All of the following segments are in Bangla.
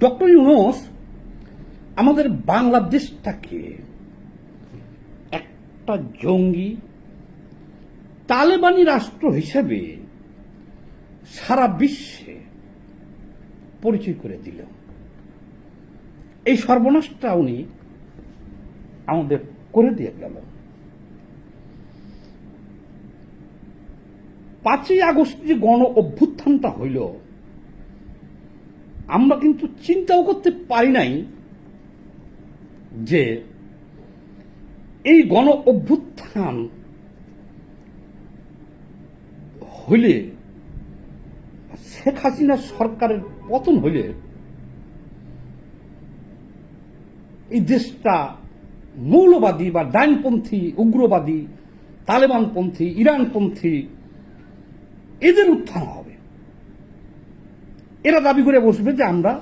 ডক্টর ইউনূস আমাদের বাংলাদেশটাকে একটা জঙ্গি তালেবানি রাষ্ট্র হিসেবে সারা বিশ্বে পরিচয় করে দিল। এই সর্বনাশটা উনি আমাদের করে দিয়ে গেল। 5ই আগস্ট যে গণ অভ্যুত্থানটা হইল, আমরা কিন্তু চিন্তাও করতে পারি নাই যে এই গণ অভ্যুত্থান হইলে, শেখ হাসিনা সরকারের পতন হইলে এই দেশটা মৌলবাদী বা ডাইনপন্থী, উগ্রবাদী, তালেবানপন্থী, ইরানপন্থী এদের উত্থান হবে। এরা দাবি করে বসবে যে আমরা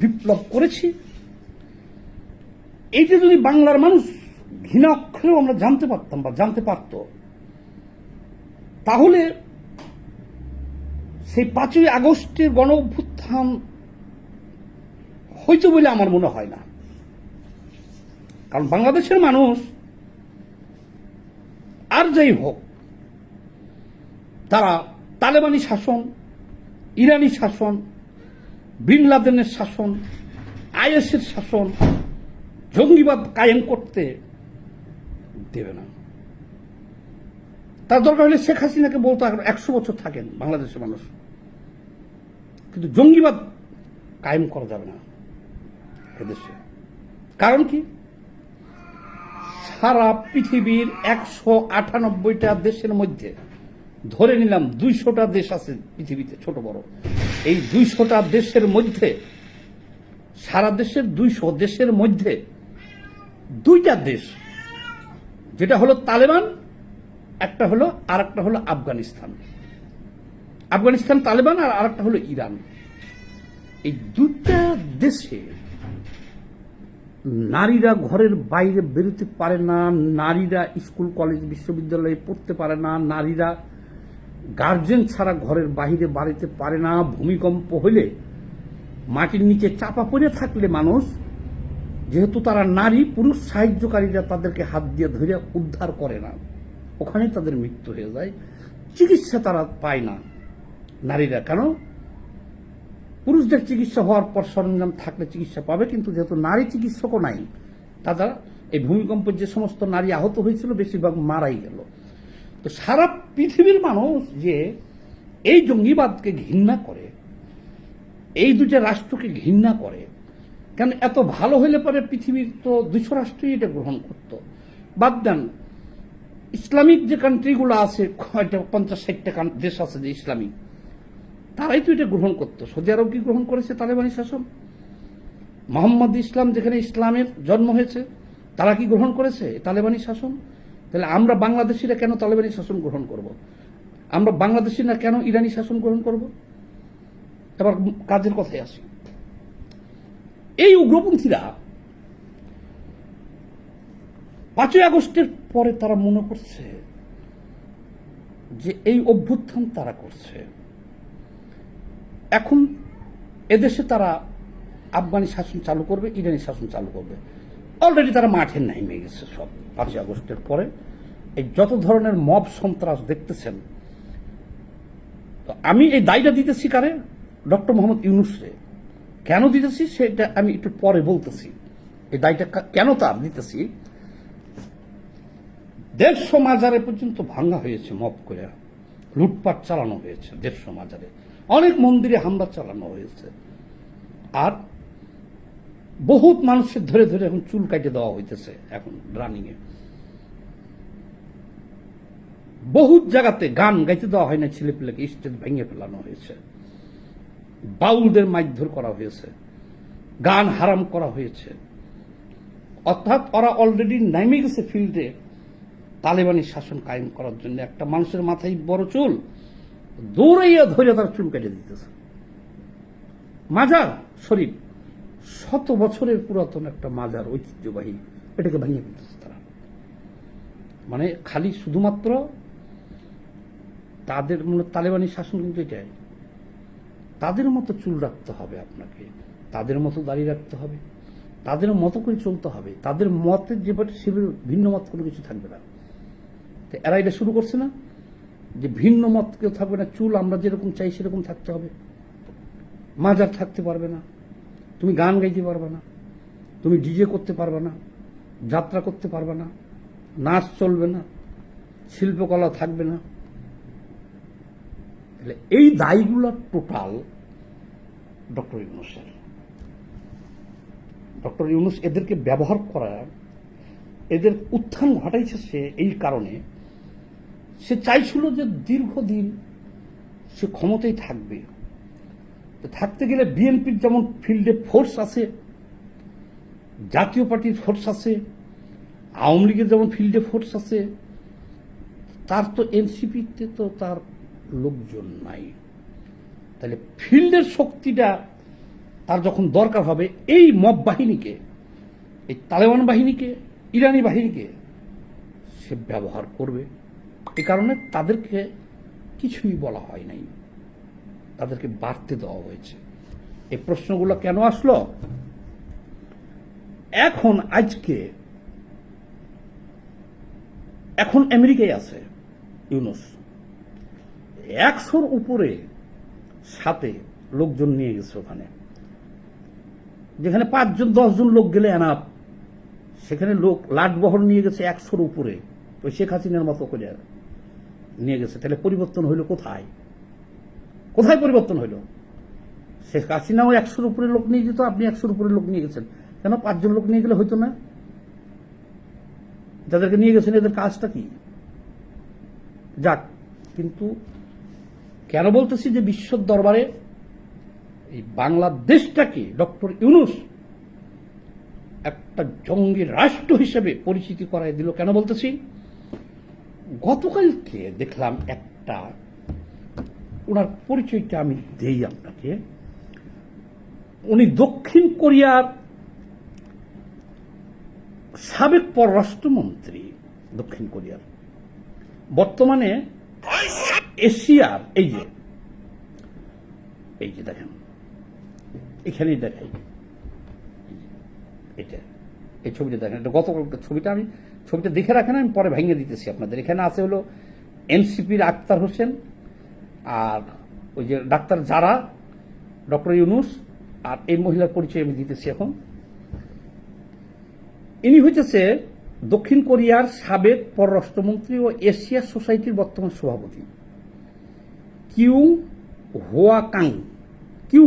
বিপ্লব করেছি। এইটা যদি বাংলার মানুষ ঘৃণা অক্ষরেও আমরা জানতে পারতাম বা জানতে পারত, তাহলে সেই 5ই আগস্টের গণ অভ্যুত্থান হইতো বলে আমার মনে হয় না। কারণ বাংলাদেশের মানুষ আর যাই হোক, তারা তালেবানি শাসন, ইরানি শাসন, বিন লাদেনের শাসন, আইএসের শাসন, জঙ্গিবাদ কায়েম করতে দেবে না। তার দরকার হলে শেখ হাসিনাকে বলতো 100 বছর থাকেন বাংলাদেশের মানুষ, কিন্তু জঙ্গিবাদ কায়েম করা যাবে না এদেশে। কারণ কি, সারা পৃথিবীর 198টা দেশের মধ্যে ধরে নিলাম 200টা দেশ আছে পৃথিবীতে, ছোট বড়। এই 200টা দেশের মধ্যে, সারা দেশের 200 দেশের মধ্যে 2টা দেশ, যেটা হলো তালেবান, একটা হলো আর একটা হলো আফগানিস্তান। আফগানিস্তান তালেবান, আর আরেকটা হলো ইরান। এই 2টা দেশে নারীরা ঘরের বাইরে বেরোতে পারে না, নারীরা স্কুল কলেজ বিশ্ববিদ্যালয়ে পড়তে পারে না, নারীরা গার্জেন ছাড়া ঘরের বাইরে বাড়িতে পারে না। ভূমিকম্প হলে মাটির নিচে চাপা পড়ে থাকলে মানুষ, যেহেতু তারা নারী, পুরুষ সাহায্যকারীরা তাদেরকে হাত দিয়ে ধরে উদ্ধার করে না, ওখানেই তাদের মৃত্যু হয়ে যায়। চিকিৎসা তারা পায় না নারীরা। কেন? পুরুষদের চিকিৎসা হওয়ার পর সরঞ্জাম থাকলে চিকিৎসা পাবে, কিন্তু যেহেতু নারী চিকিৎসকও নাই, তারা এই ভূমিকম্পের যে সমস্ত নারী আহত হয়েছিল বেশিরভাগ মারাই গেল। তো সারা পৃথিবীর মানুষ যে এই জঙ্গিবাদকে ঘৃণা করে, এই 2টা রাষ্ট্রকে ঘৃণা করে, কেন এত ভালো হইলে পরে পৃথিবীর তো 200 রাষ্ট্রই এটা গ্রহণ করত। বাদ দেন, ইসলামিক যে কান্ট্রিগুলো আছে, 50-60টা দেশ আছে যে ইসলামিক, তারাই তো এটা গ্রহণ করতো। সৌদি আরব কি গ্রহণ করেছে তালেবানি শাসন? মোহাম্মদ ইসলাম যেখানে ইসলামের জন্ম হয়েছে, তারা কি গ্রহণ করেছে তালেবানি শাসন? তাহলে আমরা বাংলাদেশিরা কেন তালেবানি শাসন গ্রহণ করব? আমরা বাংলাদেশিরা কেন ইরানি শাসন গ্রহণ করব? এবার কাজের কথায় আসি। এই উগ্রপন্থীরা 5ই আগস্টের পরে তারা মনে করছে যে এই অভ্যুত্থান তারা করছে, এখন এদেশে তারা আফগানি শাসন চালু করবে, ইরানি শাসন চালু করবে। অলরেডি তারা মাঠে নেমে গেছে সব। 5ই আগস্টের পরে এই যত ধরনের মব সন্ত্রাস দেখতেছেন, তো আমি এই দায়টা দিতেছি কারে? ডক্টর মোহাম্মদ ইউনূসকে। কেন দিতেছি সেটা আমি একটু পরে বলতেছি। এই দায়টা কেন তার দিতেছি? 150 মাজারে পর্যন্ত ভাঙা হয়েছে, মব করে লুটপাট চালানো হয়েছে 150 মাজারে, অনেক মন্দিরে হামলা চালানো হয়েছে, আর বহুত মানুষের ধরে ধরে এখন চুল কাটে দেওয়া হইতেছে এখন রানিং এ। বহুত জায়গাতে গান গাইতে দেওয়া হয় না, ছেলেপিলেকে স্টেজ ভেঙে ফেলানো হয়েছে, বাউলদের মারধর করা হয়েছে, গান হারাম করা হয়েছে। অর্থাৎ ওরা অলরেডি নেমে গেছে ফিল্ডে তালেবানি শাসন কায়েম করার জন্য। একটা মানুষের মাথায় বড় চুল, দৌড়াইয়া ধরে তার চুল কেটে দিতেছে। মাজার শরীফ 100 বছরের পুরাতন একটা মাজার, ঐতিহ্যবাহী, এটাকে ভেঙে দিতেছে তারা। মানে খালি শুধুমাত্র তাদের মূলত তালেবানি শাসন কিন্তু এটাই, তাদের মতো চুল রাখতে হবে আপনাকে, তাদের মতো দাড়ি রাখতে হবে, তাদের মতো করে চলতে হবে, তাদের মতের যেভাবে সেভাবে ভিন্ন মত কোনো কিছু থাকবে না। তো এরা এটা শুরু করছে না যে ভিন্ন মত কেউ থাকবে না, চুল আমরা যেরকম চাই সেরকম থাকতে হবে, মাজার থাকতে পারবে না, তুমি গান গাইতে পারবে না, তুমি ডিজে করতে পারবে না, যাত্রা করতে পারবে না, নাচ চলবে না, শিল্পকলা থাকবে না। তাহলে এই দায়গুলো টোটাল ডক্টর ইউনূসের। ডক্টর ইউনূস এদেরকে ব্যবহার করা, এদের উত্থান ঘটাইছে সে এই কারণে, সে চাইছিল যে দীর্ঘদিন সে ক্ষমতায় থাকবে। তো থাকতে গেলে বিএনপির যেমন ফিল্ডে ফোর্স আছে, জাতীয় পার্টির ফোর্স আছে, আওয়ামী লীগের যেমন ফিল্ডে ফোর্স আছে, তার তো এনসিপিতে তো তার লোকজন নাই। তাহলে ফিল্ডের শক্তিটা তার যখন দরকার হবে, এই মব বাহিনীকে, এই তালেবান বাহিনীকে, ইরানি বাহিনীকে সে ব্যবহার করবে। এ কারণে তাদেরকে কিছুই বলা হয় নাই, তাদেরকে বাড়তে দেওয়া হয়েছে। এই প্রশ্নগুলো কেন আসলো? এখন আমেরিকায় আছে ইউনূস, 100-র উপরে সাথে লোকজন নিয়ে গেছে ওখানে, যেখানে 5-10 জন লোক গেলে এনাফ, সেখানে লোক লাটবহর নিয়ে গেছে 100-র উপরে, ওই শেখ হাসিনার মতো করে নিয়ে গেছে। তাহলে পরিবর্তন হইল কোথায়? কোথায় পরিবর্তন হইল? শেখ হাসিনাও 100-র উপরে লোক নিয়ে যেত, আপনি 100-র উপরে লোক নিয়ে গেছেন, কেন 5 জন লোক নিয়ে গেলে হইতো না? যাদেরকে নিয়ে গেছেন এদের কাজটা কি? যাক, কিন্তু কেন বলতেছি যে বিশ্বর দরবারে এই বাংলাদেশটাকে ডক্টর ইউনূস একটা জঙ্গি রাষ্ট্র হিসেবে পরিচিতি করাই দিল, কেন বলতেছি? গতকালকে দেখলাম একটা, ওনার পরিচয়টা আমি দেই আপনাকে। উনি দক্ষিণ কোরিয়ার সাবেক পররাষ্ট্রমন্ত্রী, দক্ষিণ কোরিয়ার, বর্তমানে এশিয়ার, এই যে দেখেন, এখানেই দেখাই, এটা এই ছবিটা দেখেন, এটা গতকালকে ছবিটা, আমি ছবিটা দেখে রাখেন, আমি পরে ভেঙে দিতেছি আপনাদের। এখানে আছে হলো এনসিপির আক্তার হোসেন, আর ওই যে ডাক্তার যারা, ডক্টর ইউনূস, আর এই মহিলার পরিচয় আমি দিতেছি এখন। ইনি হইতেছে দক্ষিণ কোরিয়ার সাবেক পররাষ্ট্রমন্ত্রী ও এশিয়া সোসাইটির বর্তমান সভাপতি কিউ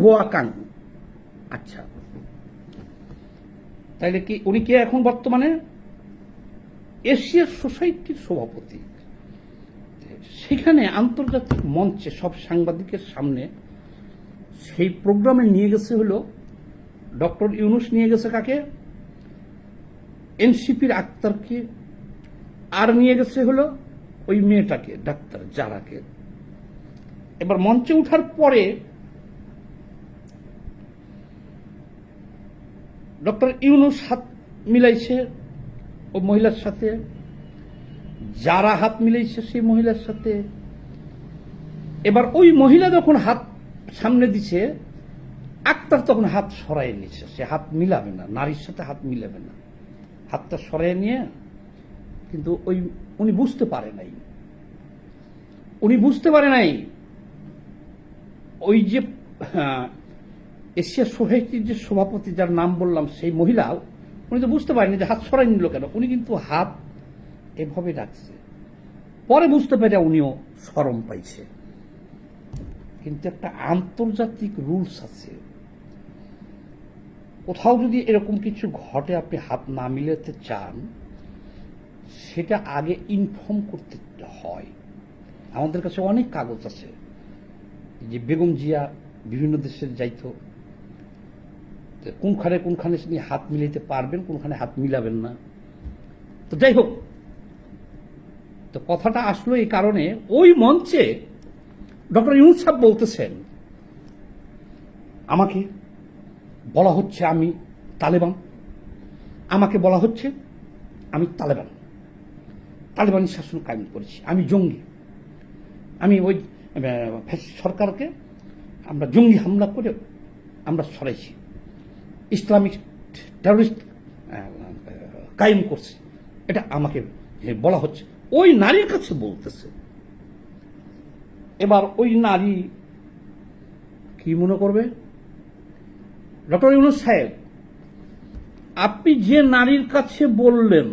হোয়া কাং। আচ্ছা, তাইলে কি উনি কে এখন বর্তমানে? এশিয়া সোসাইটির সভাপতি। সেখানে আন্তর্জাতিক মঞ্চে সব সাংবাদিকের সামনে সেই প্রোগ্রামে নিয়ে গেছে হলো ডক্টর ইউনূস, নিয়ে গেছে কাকে? এনসিপির আক্তারকে, আর নিয়ে গেছে হলো ওই মেয়েটাকে, ডাক্তার যারাকে। এবার মঞ্চে উঠার পরে ডক্টর ইউনূস হাত মিলাইছে ওই মহিলার সাথে, যারা হাত মিলাইছে সেই মহিলার সাথে। এবার ওই মহিলা যখন হাত সামনে দিছে, আক্তার তখন হাত সরাই নিচ্ছে, সে হাত মিলাবে না, নারীর সাথে হাত মিলাবে না, হাতটা সরাই নিয়ে। কিন্তু উনি বুঝতে পারে নাই, ওই যে এশিয়া সোসাইটির যে সভাপতি, যার নাম বললাম, সেই মহিলা, উনি তো বুঝতে পারেনি যে হাত সরাই নিল কেন। উনি কিন্তু হাত এভাবে রাখছে, পরে বুঝতে পেরে উনিও শরম পাইছে। কিন্তু একটা আন্তর্জাতিক রুলস আছে, কোথাও যদি এরকম কিছু ঘটে, আপনি হাত না মিলাতে চান, সেটা আগে ইনফর্ম করতে হয়। আমাদের কাছে অনেক কাগজ আছে, যে বেগম জিয়া বিভিন্ন দেশে যাইতো, কোনখানে তিনি হাত মিলাইতে পারবেন, কোনখানে হাত মিলাবেন না। তো যাই হোক, তো কথাটা আসলো এই কারণে, ওই মঞ্চে ডক্টর ইউনূস সাহেব বলতেছেন, আমাকে বলা হচ্ছে আমি তালেবান, আমাকে বলা হচ্ছে আমি তালেবানি শাসন কায়েম করেছি, আমি জঙ্গি, আমি ওই সরকারকে আমরা জঙ্গি হামলা করে আমরা সরাইছি, ইসলামিক টেররিস্ট কায়েম করছি, এটা আমাকে বলা হচ্ছে। ওই নারীর কাছে বলতেছে। এবার ওই নারী কি মনে করবে? ডক্টর ইউনূস সাহেব, আপনি যে নারীর কাছে বললেন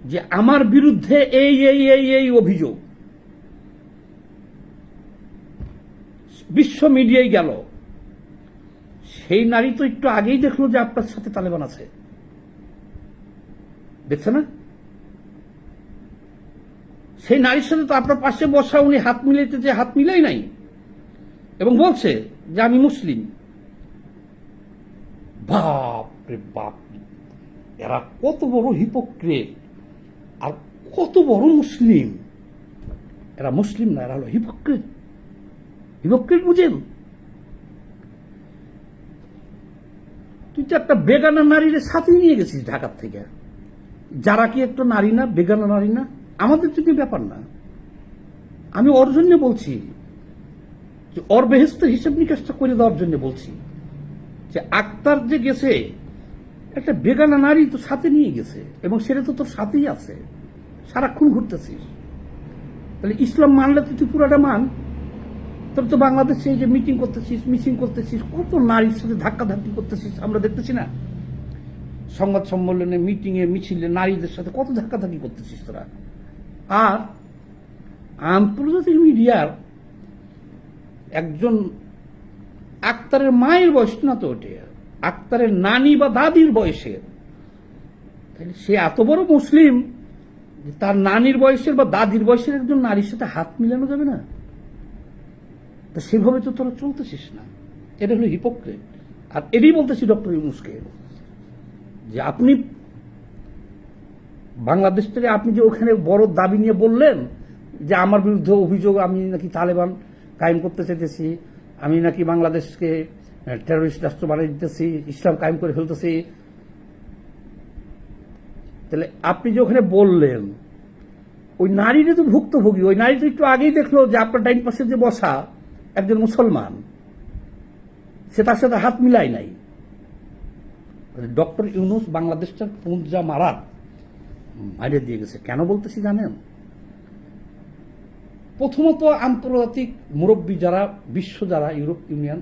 যে আমার বিরুদ্ধে এই এই এই এই অভিযোগ, বিশ্ব মিডিয়ায় গেল, সেই নারী তো একটু আগেই দেখলো যে আপনার সাথে তালেবান আছে, দেখছে না? সেই নারীর সাথে তো আপনার পাশে বসা উনি হাত মিলাইতে যে হাত মিলাই নাই এবং বলছে যে আমি মুসলিম। বাপ রে বাপ, এরা কত বড় হিপোক্রেট আর কত বড় মুসলিম। এরা মুসলিম না, এরা হলো হিপোক্রেট। হিপোক্রেট বুঝেন? তুই তো একটা বেগানা নারীর সাথে নিয়ে গেছিস ঢাকার থেকে। যারা কি একটা নারী না, বেগানা নারী না? আমাদের যদি ব্যাপার না। আমি ওর জন্য বলছি যে ওর বেহেস্তের হিসেব নিকাশটা করে দেওয়ার জন্য বলছি যে আক্তার যে গেছে একটা বেগানা নারী তো সাথে নিয়ে গেছে এবং সেটা তো তোর সাথেই আছে, সারাক্ষণ ঘুরতেছিস। তাহলে ইসলাম মানলে তো তুই পুরাটা মান। তোর তো বাংলাদেশে এই যে মিটিং করতেছিস, মিছিল করতেছিস, কত নারীর সাথে ধাক্কাধাক্কি করতেছিস আমরা দেখতেছি না? সংবাদ সম্মেলনে, মিটিংয়ে, মিছিলে নারীদের সাথে কত ধাক্কাধাক্কি করতেছিস তোরা। আর আন্তর্জাতিক মিডিয়ার একজন আক্তারের মায়ের বয়স না তো ওটে, আক্তারের নানি বা দাদির বয়সের, তাহলে সে এত বড় মুসলিম যে তার নানির বয়সের বা দাদির বয়সের একজন নারীর সাথে হাত মিলানো যাবে না? তো সেভাবে তো তোরা চলতেছিস না। এটা হলো হিপোক্রেট। আর এটাই বলতেছি ডক্টর ইউনূসকে যে আপনি বাংলাদেশ থেকে আপনি যে ওখানে বড় দাবি নিয়ে বললেন যে আমার বিরুদ্ধে অভিযোগ, আমি নাকি তালেবান কায়েম করতে চাইতেছি, আমি নাকি বাংলাদেশকে টেররিস্ট রাষ্ট্র বানিয়ে দিতেছি, ইসলাম কায়েম করে ফেলতেছি। তাহলে আপনি যে ওখানে বললেন ওই নারীরা তো ভুক্তভোগী। ওই নারী তো একটু আগেই দেখলো যে আপনার ডাইন পাশে যে বসা একজন মুসলমান, সে তার সাথে হাত মিলাই নাই। ডক্টর ইউনূস বাংলাদেশটার পুঁজা মারার বাইরে দিয়ে গেছে। কেন বলতেছি জানেন? প্রথমত আন্তর্জাতিক মুরব্বী যারা, বিশ্ব যারা, ইউরোপ ইউনিয়ন,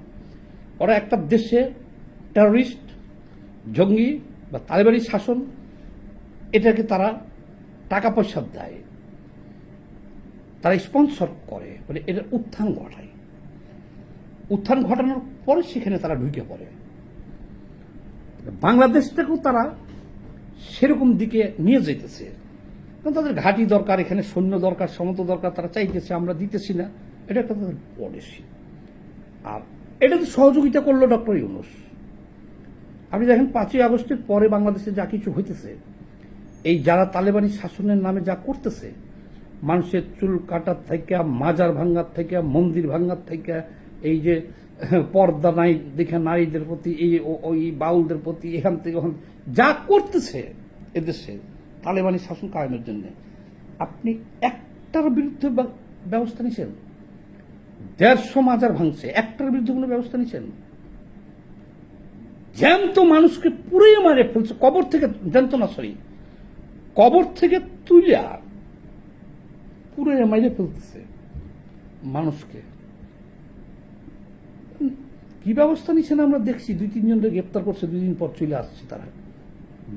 ওরা একটা দেশে টেররিস্ট, জঙ্গি বা তালেবানি শাসন, এটাকে তারা টাকা পয়সা দেয়, তারা স্পন্সর করে, মানে এটা উত্থান ঘটায়। উত্থান ঘটানোর পরে সেখানে তারা ঢুকে পড়ে। বাংলাদেশটাকেও তারা সেরকম দিকে নিয়ে যেতেছে। কারণ তাদের ঘাঁটি দরকার, এখানে সৈন্য দরকার, সমত দরকার, তারা চাইতেছে, আমরা দিতেছি না। এটা একটা তাদের পলিসি। আর এটা তো সহযোগিতা করলো ডক্টর ইউনূস। আপনি দেখেন 5ই আগস্টের পরে বাংলাদেশে যা কিছু হইতেছে, এই যারা তালেবানি শাসনের নামে যা করতেছে, মানুষের চুল কাটার থেকে, মাজার ভাঙ্গার থেকে, মন্দির ভাঙ্গার থেকে, এই যে পর্দা নাই দেখে নারীদের প্রতি, এই ওই বাউলদের প্রতি, এখান থেকে ওখান যা করতেছে এদেশে তালেবানি শাসন কায়েমের জন্য, আপনি একটার বিরুদ্ধে ব্যবস্থা নিছেন? 150 মাজার ভাঙছে, একটার বিরুদ্ধে কোনো ব্যবস্থা নিছেন? জ্যান্ত মানুষকে পুড়িয়ে মারে ফেলছে, কবর থেকে, জ্যান্ত না সরি, কবর থেকে তুলে পুড়িয়ে মারে ফেলতেছে মানুষকে। কি ব্যবস্থা নিচ্ছেন আমরা দেখছি? 2-3 জনকে গ্রেপ্তার করছে, 2 দিন পর চলে আসছে তারা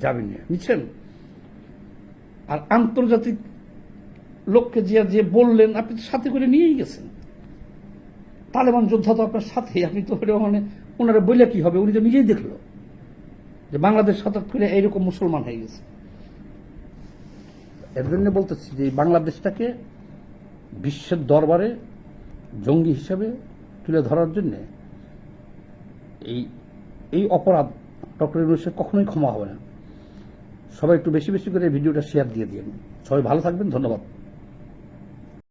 জামিনে, নিচ্ছেন। আর আন্তর্জাতিক লোককে যে বললেন, আপনি তো সাথে করে নিয়েই গেছেন। তালেবান যোদ্ধা তো আপনার সাথে, আপনি তো মানে ওনারা বইলে কি হবে? উনি তো নিজেই দেখলো যে বাংলাদেশ হঠাৎ করে এইরকম মুসলমান হয়ে গেছে। এর জন্য বলতেছি যে বাংলাদেশটাকে বিশ্বের দরবারে জঙ্গি হিসেবে তুলে ধরার জন্য এই অপরাধ ডক্টর ইউনূসের কখনোই ক্ষমা হবে না। সবাই একটু বেশি বেশি করে ভিডিওটা শেয়ার দিয়ে দিন। সবাই ভালো থাকবেন, ধন্যবাদ।